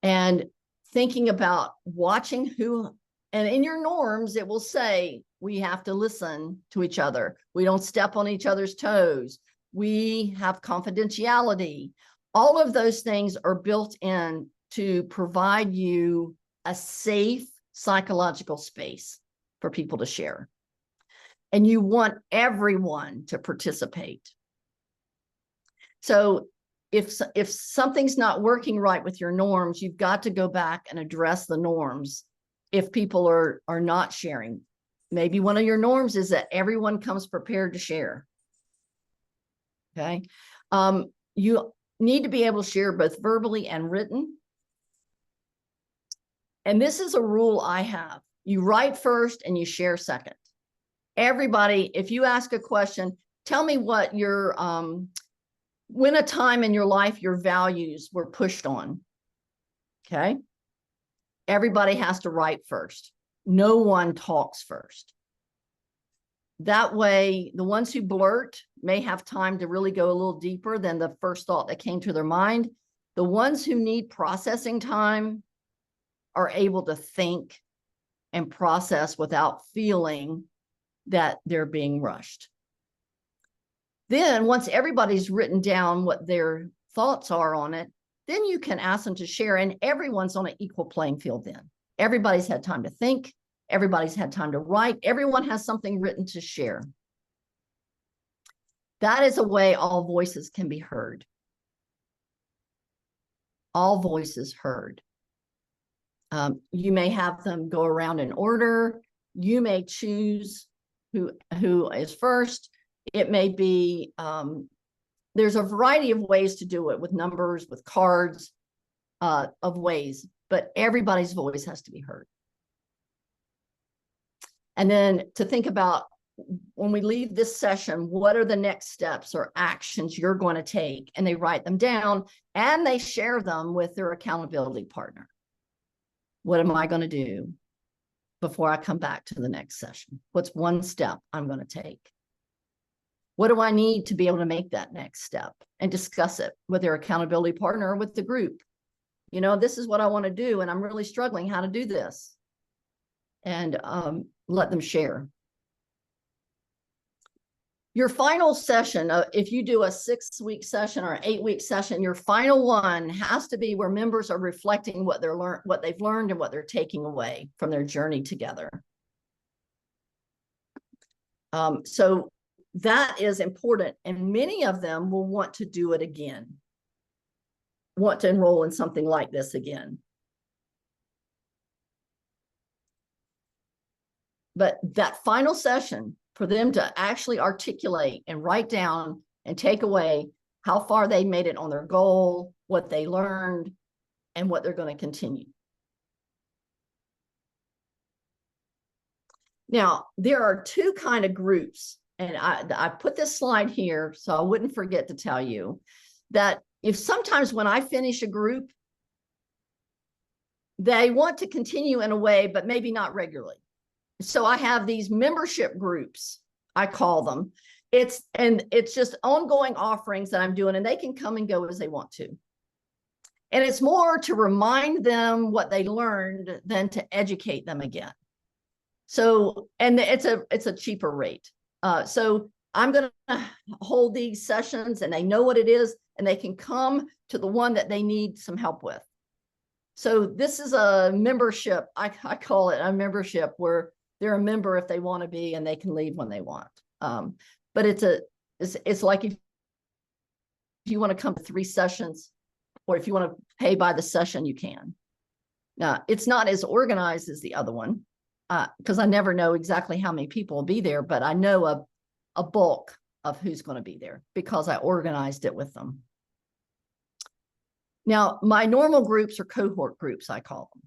and thinking about watching who, and in your norms, it will say we have to listen to each other. We don't step on each other's toes. We have confidentiality. All of those things are built in to provide you a safe psychological space for people to share. And you want everyone to participate. So if something's not working right with your norms, you've got to go back and address the norms if people are not sharing. Maybe one of your norms is that everyone comes prepared to share. Okay. You need to be able to share both verbally and written. And this is a rule I have. You write first and you share second. Everybody, if you ask a question, tell me what your, when a time in your life your values were pushed on. Okay. Everybody has to write first. No one talks first. That way, the ones who blurt may have time to really go a little deeper than the first thought that came to their mind. The ones who need processing time are able to think and process without feeling that they're being rushed. Then once everybody's written down what their thoughts are on it, then you can ask them to share, and everyone's on an equal playing field then. Everybody's had time to think. Everybody's had time to write. Everyone has something written to share. That is a way all voices can be heard. All voices heard. You may have them go around in order. You may choose who is first. It may be, there's a variety of ways to do it, with numbers, with cards, of ways, but everybody's voice has to be heard. And then to think about, when we leave this session, what are the next steps or actions you're going to take? And they write them down and they share them with their accountability partner. What am I going to do before I come back to the next session? What's one step I'm going to take? What do I need to be able to make that next step? And discuss it with their accountability partner or with the group. You know, this is what I want to do, and I'm really struggling how to do this. And let them share. Your final session, if you do a 6-week session or an 8-week session, your final one has to be where members are reflecting what they've learned and what they're taking away from their journey together. So that is important, and many of them will want to do it again, want to enroll in something like this again. But that final session, for them to actually articulate and write down and take away how far they made it on their goal, what they learned, and what they're going to continue. Now, there are two kind of groups, and I put this slide here so I wouldn't forget to tell you that if sometimes when I finish a group, they want to continue in a way, but maybe not regularly. So I have these membership groups, I call them. It's just ongoing offerings that I'm doing, and they can come and go as they want to. And it's more to remind them what they learned than to educate them again. So, and it's a cheaper rate. So I'm going to hold these sessions, and they know what it is, and they can come to the one that they need some help with. So this is a membership. I call it a membership where they're a member if they want to be, and they can leave when they want. But it's like if you want to come to 3 sessions, or if you want to pay by the session, you can. Now, it's not as organized as the other one, because I never know exactly how many people will be there, but I know a bulk of who's going to be there because I organized it with them. Now, my normal groups are cohort groups, I call them.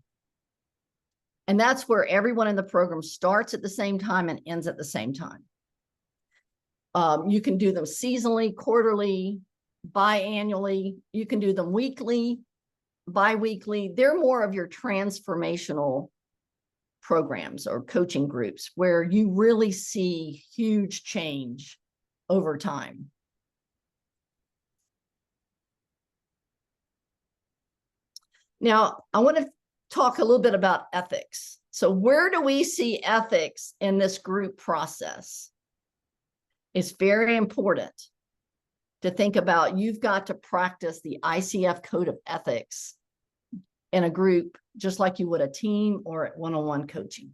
And that's where everyone in the program starts at the same time and ends at the same time. You can do them seasonally, quarterly, biannually. You can do them weekly, bi-weekly. They're more of your transformational programs or coaching groups where you really see huge change over time. Now, I want to talk a little bit about ethics. So where do we see ethics in this group process? It's very important to think about. You've got to practice the ICF code of ethics in a group, just like you would a team or at one-on-one coaching.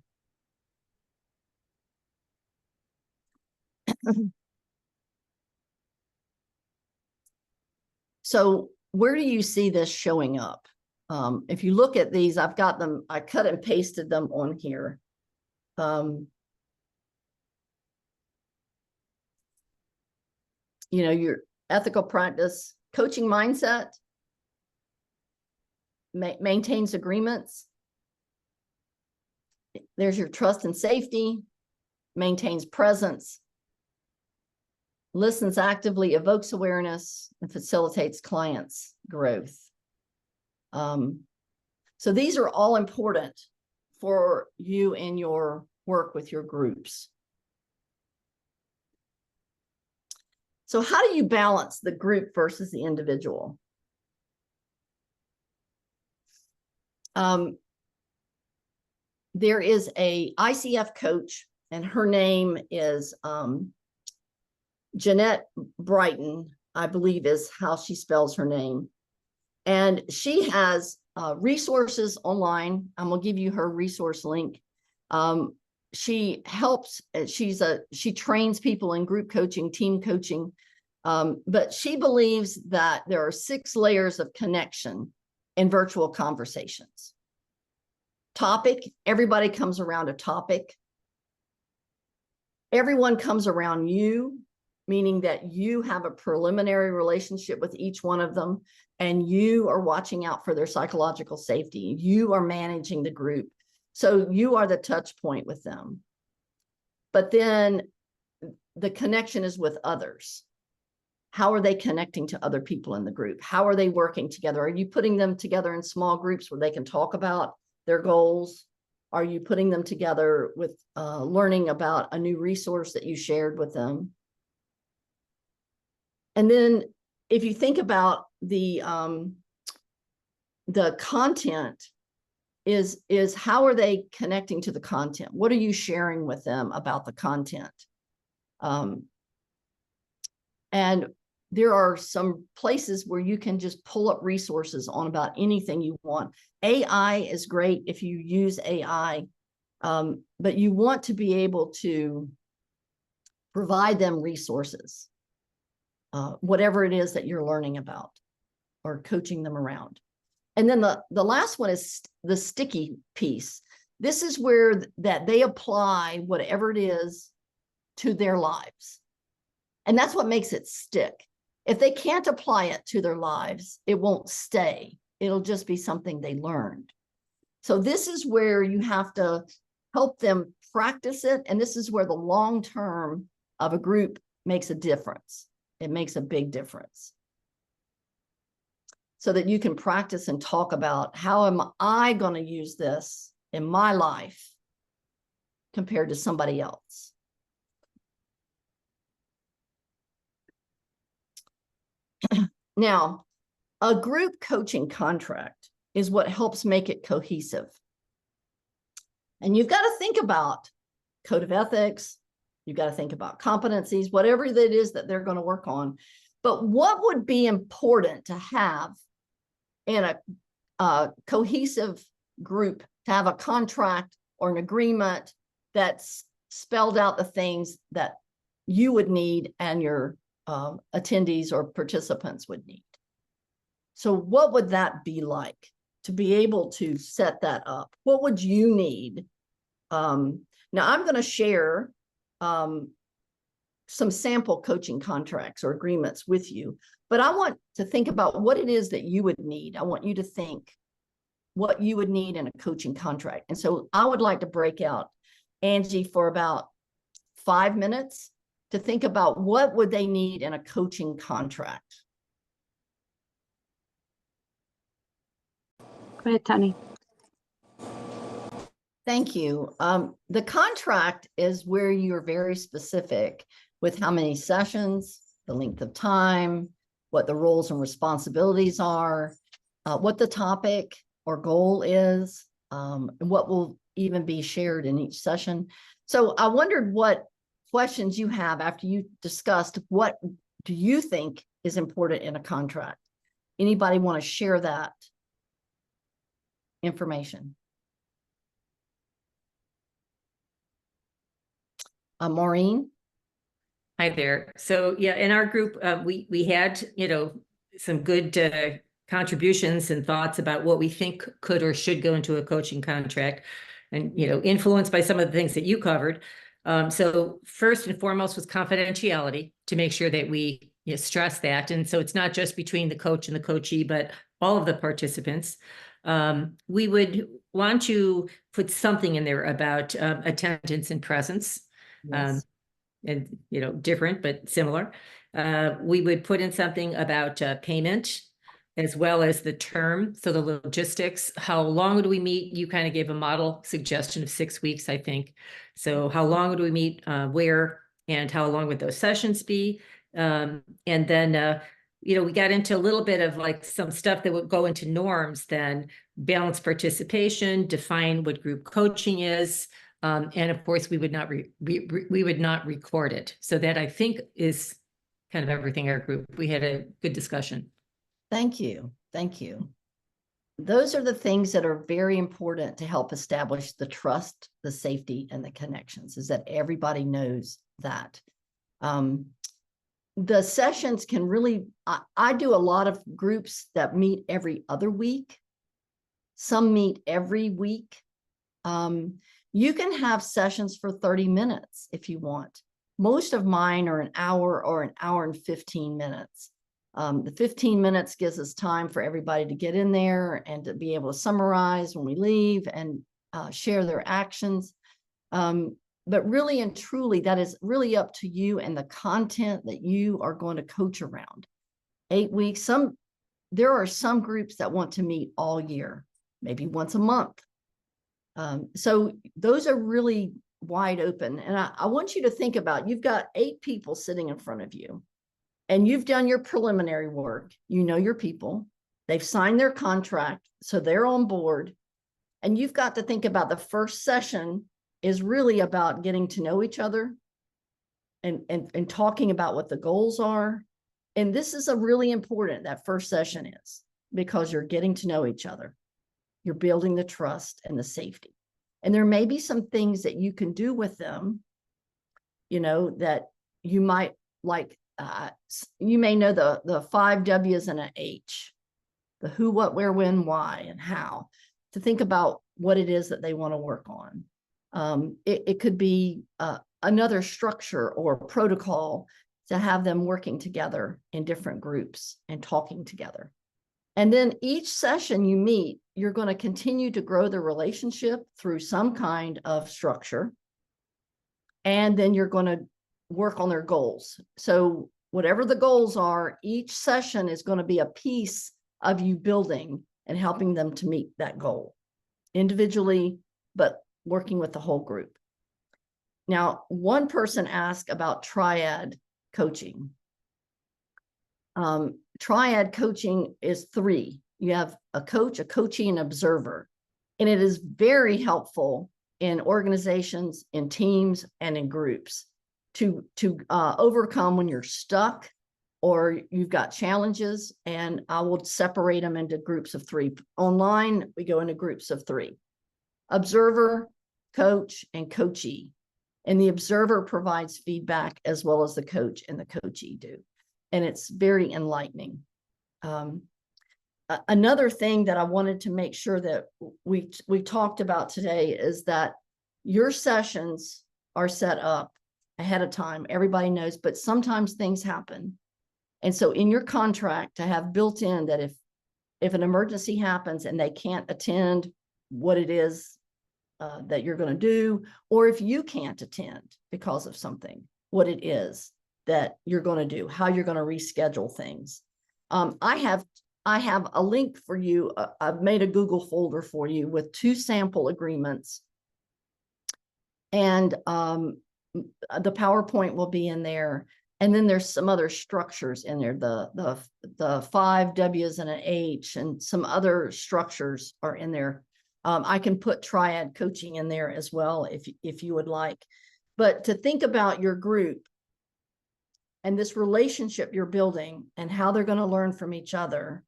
So where do you see this showing up? If you look at these, I've got them, I cut and pasted them on here. You know, your ethical practice, coaching mindset, maintains agreements. There's your trust and safety, maintains presence, listens actively, evokes awareness, and facilitates clients' growth. So these are all important for you in your work with your groups. So how do you balance the group versus the individual? There is a ICF coach, and her name is Jeanette Brighton, I believe is how she spells her name. And she has resources online. I'm gonna give you her resource link. She helps, she trains people in group coaching, team coaching, but she believes that there are 6 layers of connection in virtual conversations. Topic, everybody comes around a topic. Everyone comes around you, meaning that you have a preliminary relationship with each one of them, and you are watching out for their psychological safety. You are managing the group. So you are the touch point with them. But then the connection is with others. How are they connecting to other people in the group? How are they working together? Are you putting them together in small groups where they can talk about their goals? Are you putting them together with learning about a new resource that you shared with them? And then if you think about the content, is how are they connecting to the content? What are you sharing with them about the content? And there are some places where you can just pull up resources on about anything you want. AI is great if you use AI, but you want to be able to provide them resources, whatever it is that you're learning about or coaching them around. And then the last one is the sticky piece. This is where that they apply whatever it is to their lives. And that's what makes it stick. If they can't apply it to their lives, it won't stay. It'll just be something they learned. So this is where you have to help them practice it. And this is where the long term of a group makes a difference. It makes a big difference. So that you can practice and talk about, how am I going to use this in my life compared to somebody else? Now, a group coaching contract is what helps make it cohesive. And you've got to think about code of ethics. You've got to think about competencies, whatever that is that they're going to work on. But what would be important to have in a cohesive group, to have a contract or an agreement that's spelled out the things that you would need and your attendees or participants would need? So what would that be like to be able to set that up? What would you need? Now I'm going to share some sample coaching contracts or agreements with you, but I want to think about what it is that you would need. I want you to think what you would need in a coaching contract. And so I would like to break out Angie for about 5 minutes to think about what would they need in a coaching contract. Go ahead, Tony. Thank you. The contract is where you're very specific with how many sessions, the length of time, what the roles and responsibilities are, what the topic or goal is, and what will even be shared in each session. So I wondered what questions you have after you discussed what do you think is important in a contract. Anybody want to share that information? Maureen? Hi there. So yeah, in our group, we had, some good contributions and thoughts about what we think could or should go into a coaching contract, and, influenced by some of the things that you covered. So first and foremost was confidentiality, to make sure that we stress that. And so it's not just between the coach and the coachee, but all of the participants. We would want to put something in there about attendance and presence. Yes. And, different, but similar. We would put in something about payment, as well as the term. So the logistics, how long would we meet? You kind of gave a model suggestion of 6 weeks, I think. So how long would we meet, where, and how long would those sessions be? And then, we got into a little bit of like some stuff that would go into norms, then balance participation, define what group coaching is. And of course, we would not record it. So that, I think, is kind of everything our group. We had a good discussion. Thank you. Thank you. Those are the things that are very important to help establish the trust, the safety, and the connections, is that everybody knows that. The sessions can really, I do a lot of groups that meet every other week. Some meet every week. You can have sessions for 30 minutes if you want. Most of mine are an hour or an hour and 15 minutes. The 15 minutes gives us time for everybody to get in there and to be able to summarize when we leave and share their actions. But really and truly, that is really up to you and the content that you are going to coach around. 8 weeks. There are some groups that want to meet all year, maybe once a month. So those are really wide open. And I want you to think about, you've got 8 people sitting in front of you, and you've done your preliminary work. You know your people. They've signed their contract, so they're on board. And you've got to think about the first session is really about getting to know each other and talking about what the goals are. And this is a really important, that first session is, because you're getting to know each other. You're building the trust and the safety. And there may be some things that you can do with them, that you might like. You may know the 5 W's and an H, the who, what, where, when, why, and how, to think about what it is that they want to work on. It could be another structure or protocol to have them working together in different groups and talking together. And then each session you meet, you're going to continue to grow the relationship through some kind of structure. And then you're going to work on their goals. So whatever the goals are, each session is going to be a piece of you building and helping them to meet that goal individually, but working with the whole group. Now, one person asked about triad coaching. Triad coaching is 3. You have a coach, a coachee, and observer. And it is very helpful in organizations, in teams, and in groups to overcome when you're stuck or you've got challenges. And I will separate them into groups of 3. Online, we go into groups of 3. Observer, coach, and coachee. And the observer provides feedback as well as the coach and the coachee do. And it's very enlightening. Another thing that I wanted to make sure that we talked about today is that your sessions are set up ahead of time. Everybody knows, but sometimes things happen. And so in your contract to have built in that if an emergency happens and they can't attend what it is that you're going to do, or if you can't attend because of something, what it is that you're going to do, how you're going to reschedule things. I have a link for you. I've made a Google folder for you with 2 sample agreements. And the PowerPoint will be in there. And then there's some other structures in there. The 5 W's and an H and some other structures are in there. I can put triad coaching in there as well if you would like. But to think about your group and this relationship you're building and how they're going to learn from each other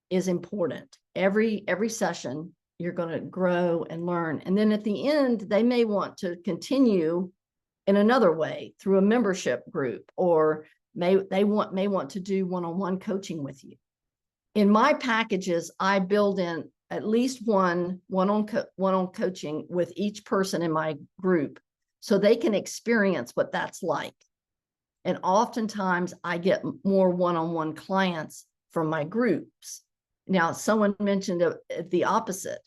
is important. Every session, you're going to grow and learn. And then at the end, they may want to continue in another way through a membership group, or may want to do one-on-one coaching with you. In my packages, I build in at least one-on-one coaching with each person in my group so they can experience what that's like. And oftentimes I get more one-on-one clients from my groups. Now, someone mentioned the opposite,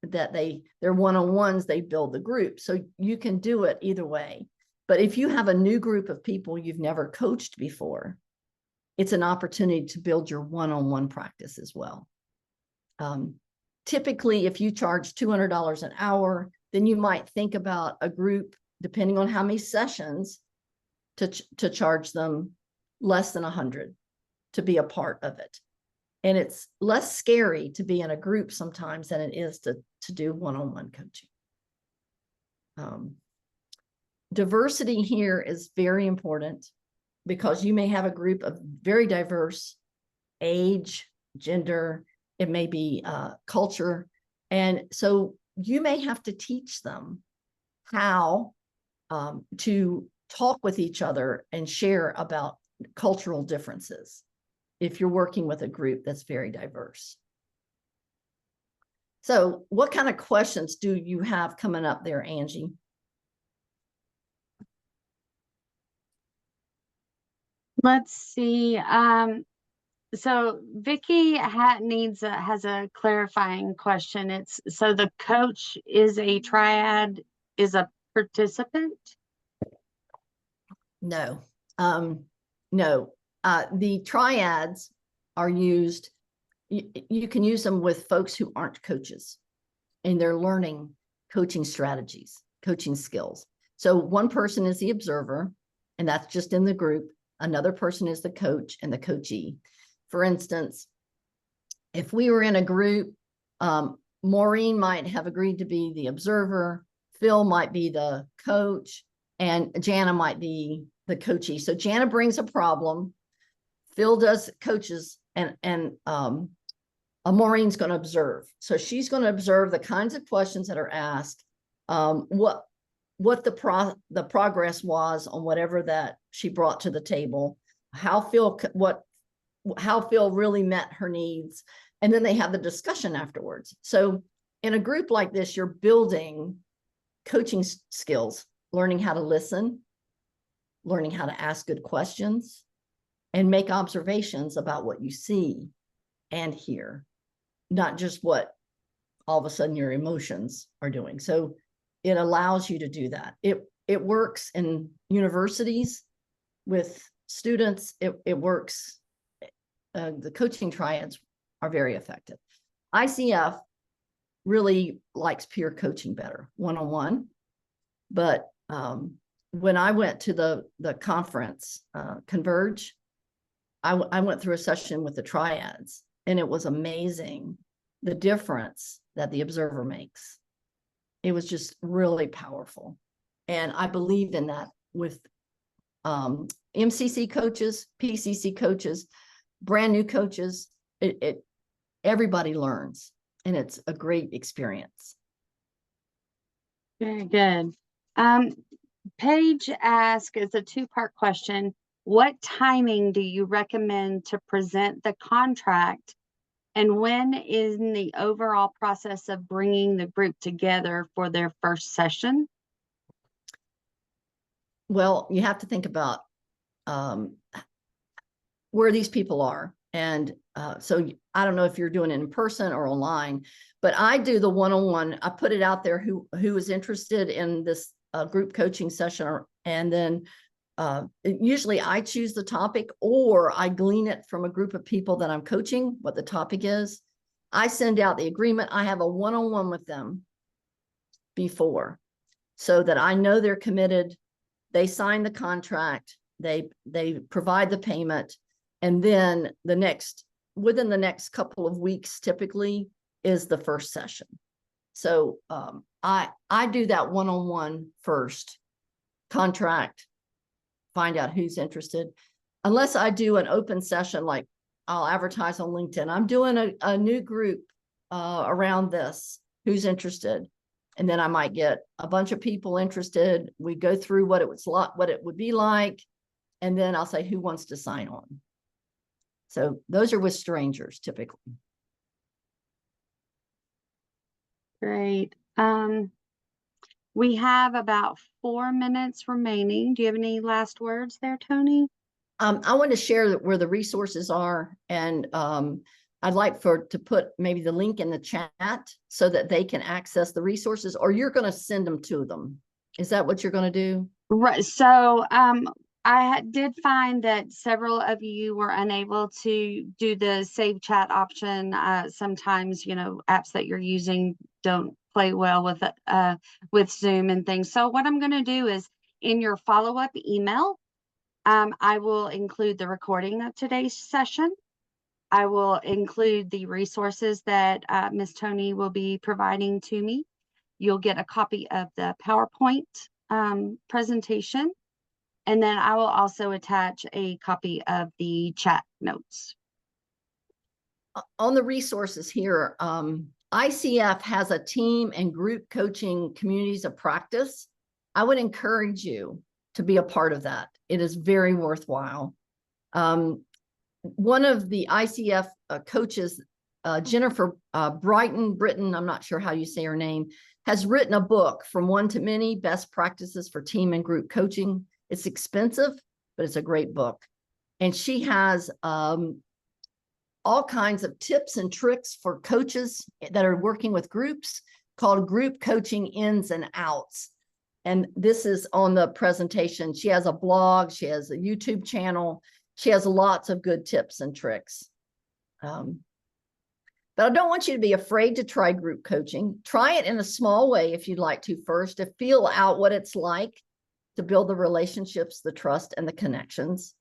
that they're one-on-ones, they build the group. So you can do it either way. But if you have a new group of people you've never coached before, it's an opportunity to build your one-on-one practice as well. Typically, if you charge $200 an hour, then you might think about a group, depending on how many sessions, to charge them less than 100 to be a part of it. And it's less scary to be in a group sometimes than it is to do one-on-one coaching. Diversity here is very important because you may have a group of very diverse age, gender, it may be culture. And so you may have to teach them how to talk with each other and share about cultural differences if you're working with a group that's very diverse. So what kind of questions do you have coming up there, Angie? Let's see. So Vicky has a clarifying question. It's so the coach is a triad, is a participant? No, no. The triads are used, you can use them with folks who aren't coaches and they're learning coaching strategies, coaching skills. So one person is the observer, and that's just in the group. Another person is the coach and the coachee. For instance, if we were in a group, Maureen might have agreed to be the observer, Phil might be the coach, and Jana might be the coachee. So Jana brings a problem, Phil does coaches, and Maureen's going to observe. So she's going to observe the kinds of questions that are asked, what the progress was on whatever that she brought to the table, how Phil really met her needs, and then they have the discussion afterwards. So in a group like this, you're building coaching skills, learning how to listen, learning how to ask good questions, and make observations about what you see and hear, not just what all of a sudden your emotions are doing. So it allows you to do that. It works in universities with students. It works. The coaching triads are very effective. ICF really likes peer coaching better, one-on-one. But when I went to the conference, Converge, I went through a session with the triads, and it was amazing the difference that the observer makes. It was just really powerful. And I believe in that with MCC coaches, PCC coaches, brand new coaches. Everybody learns, and it's a great experience. Very good. Paige asked, it's a two-part question. What timing do you recommend to present the contract? And when is in the overall process of bringing the group together for their first session? Well, you have to think about where these people are. And so I don't know if you're doing it in person or online, but I do the one-on-one. I put it out there who is interested in this group coaching session, and then usually I choose the topic, or I glean it from a group of people that I'm coaching, what the topic is. I send out the agreement. I have a one-on-one with them before, so that I know they're committed. They sign the contract, they provide the payment, and then within the next couple of weeks typically is the first session. So I do that one-on-one first, contract, find out who's interested. Unless I do an open session, like I'll advertise on LinkedIn, I'm doing a new group around this, who's interested? And then I might get a bunch of people interested. We go through what it would be like, and then I'll say, who wants to sign on? So those are with strangers typically. Great. We have about 4 minutes remaining. Do you have any last words there, Tony? I want to share where the resources are, and I'd like to put maybe the link in the chat so that they can access the resources, or you're going to send them to them. Is that what you're going to do? Right. So I did find that several of you were unable to do the save chat option. Sometimes, apps that you're using don't play well with Zoom and things. So what I'm going to do is, in your follow-up email, I will include the recording of today's session. I will include the resources that Ms. Tony will be providing to me. You'll get a copy of the PowerPoint presentation, and then I will also attach a copy of the chat notes. On the resources here, ICF has a team and group coaching communities of practice. I would encourage you to be a part of that. It is very worthwhile. One of the ICF coaches, Jennifer Britton, I'm not sure how you say her name, has written a book, From One to Many, Best Practices for Team and Group Coaching. It's expensive, but it's a great book. And she has all kinds of tips and tricks for coaches that are working with groups, called Group Coaching Ins and Outs. And this is on the presentation. She has a blog, she has a YouTube channel, she has lots of good tips and tricks. But I don't want you to be afraid to try group coaching. Try it in a small way if you'd like to first, to feel out what it's like to build the relationships, the trust, and the connections.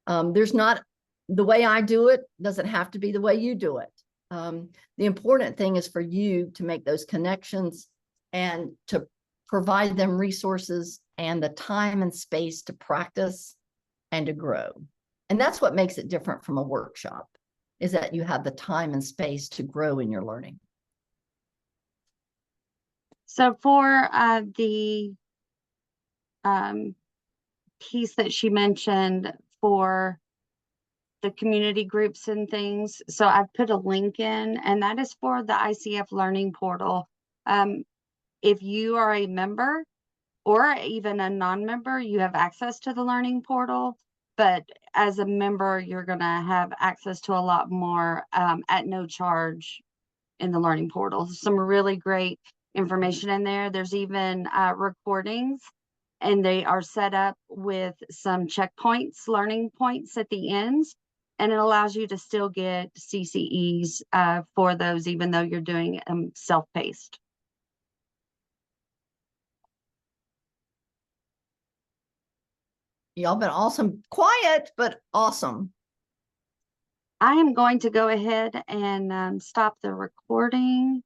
There's not, the way I do it doesn't have to be the way you do it. The important thing is for you to make those connections and to provide them resources and the time and space to practice and to grow. And that's what makes it different from a workshop, is that you have the time and space to grow in your learning. So for the piece that she mentioned for the community groups and things, so I've put a link in, and that is for the ICF Learning Portal. If you are a member or even a non-member, you have access to the Learning Portal. But as a member, you're going to have access to a lot more at no charge in the Learning Portal. Some really great information in there. There's even recordings, and they are set up with some checkpoints, learning points at the ends, and it allows you to still get CCEs for those, even though you're doing self-paced. Y'all been awesome. Quiet, but awesome. I am going to go ahead and stop the recording.